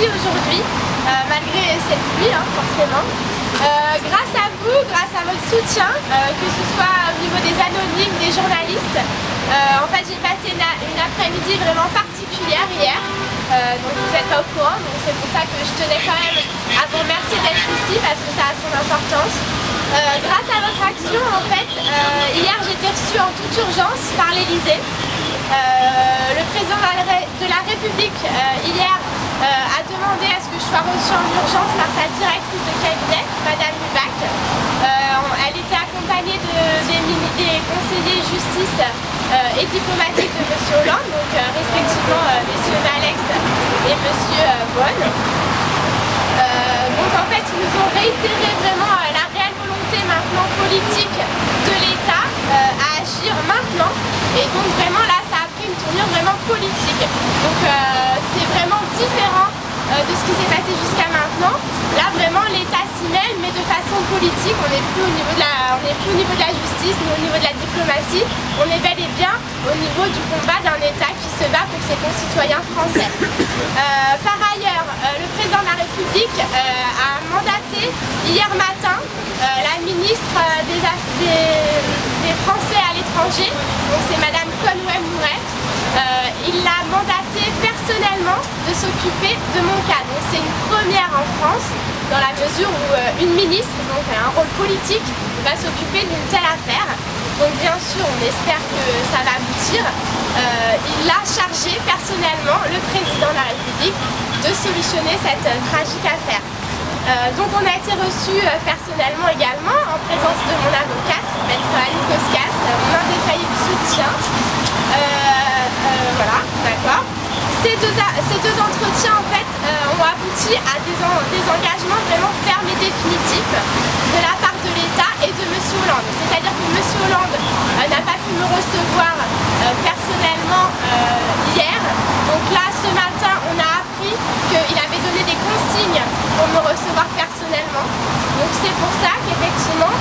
ici aujourd'hui, malgré cette pluie, forcément. Grâce à vous, grâce à votre soutien, que ce soit au niveau des anonymes, des journalistes, en fait j'ai passé une après-midi vraiment particulière hier, donc vous n'êtes pas au courant, donc c'est pour ça que je tenais quand même à vous remercier d'être ici parce que ça a son importance. Grâce à votre action, en fait, hier j'ai été reçue en toute urgence par l'Elysée. Le président de la République hier a demandé à ce que je sois reçue en urgence par sa directrice de cabinet, Madame Lubac. Elle était accompagnée des conseillers justice et diplomatiques de M. Hollande, donc respectivement M. Valex et M. Bonne. Donc en fait ils nous ont réitéré vraiment la réelle volonté maintenant politique de l'État à agir maintenant, et donc vraiment là ça a pris une tournure vraiment politique. Donc c'est vraiment différent de ce qui s'est passé jusqu'à maintenant. Là vraiment l'État s'y mêle, mais de façon politique. On n'est plus au niveau de la justice ni au niveau de la diplomatie, on est bel et bien au niveau du combat d'un État qui se bat pour ses concitoyens français. Par ailleurs, le président de la République a mandaté hier matin la ministre des Français à l'étranger, donc c'est Madame Conway-Mouret. Il l'a mandaté personnellement de s'occuper de mon cas. Donc c'est une première en France, dans la mesure où une ministre, donc un rôle politique, va s'occuper d'une telle affaire. Donc bien sûr, on espère que ça va aboutir. Il a chargé personnellement le président de la République de solutionner cette tragique affaire. Donc on a été reçus personnellement également en présence de mon avocate, Maître Annie Koskas, mon indéfaillible soutien. Voilà, d'accord. Ces deux entretiens en fait ont abouti à des engagements vraiment fermes et définitifs de la part de l'État et de M. Hollande. C'est-à-dire que M. Hollande n'a pas pu me recevoir personnellement hier. Donc là, ce matin, on a appris qu'il avait donné des consignes pour me recevoir personnellement. Donc c'est pour ça qu'effectivement,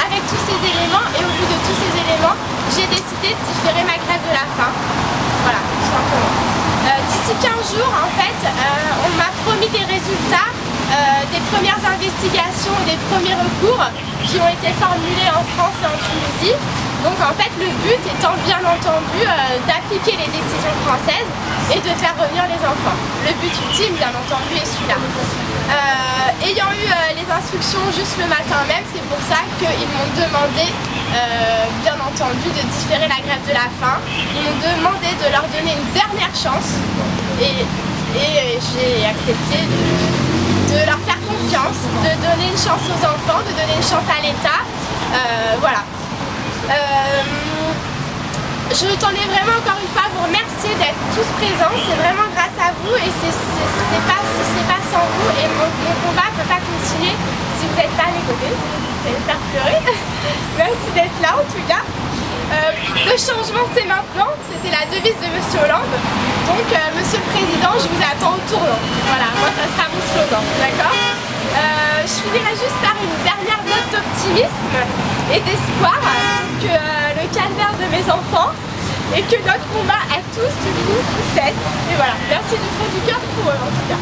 avec tous ces éléments et au bout de tous ces éléments, j'ai décidé de différer ma grève de la faim. Voilà, tout simplement. D'ici 15 jours, en fait, on m'a promis des résultats des premières investigations et des premiers recours qui ont été formulés en France et en Tunisie. Donc en fait, le but étant bien entendu d'appliquer les décisions françaises et de faire revenir les enfants. Le but ultime, bien entendu, est celui-là. Ayant eu les instructions juste le matin même, c'est pour ça qu'ils m'ont demandé, bien entendu, de différer la grève de la faim. Ils m'ont demandé de leur donner une dernière chance et j'ai accepté de leur faire confiance, de donner une chance aux enfants, de donner une chance à l'État. Voilà. Je tenais vraiment encore une fois à vous remercier d'être tous présents. C'est vraiment grâce à vous et c'est pas sans vous, et mon combat ne peut pas continuer si vous n'êtes pas à mes côtés. Vous allez me faire pleurer. Merci d'être là en tout cas. Le changement c'est maintenant, c'était la devise de M. Hollande. Donc Monsieur le Président, je vous attends au tournant. Voilà, moi ça sera mon slogan, d'accord. Je finirai juste par une dernière note d'optimisme et d'espoir que le calvaire de mes enfants et que notre combat à tous du coup cesse. Et voilà, merci du fond du cœur pour eux en tout cas.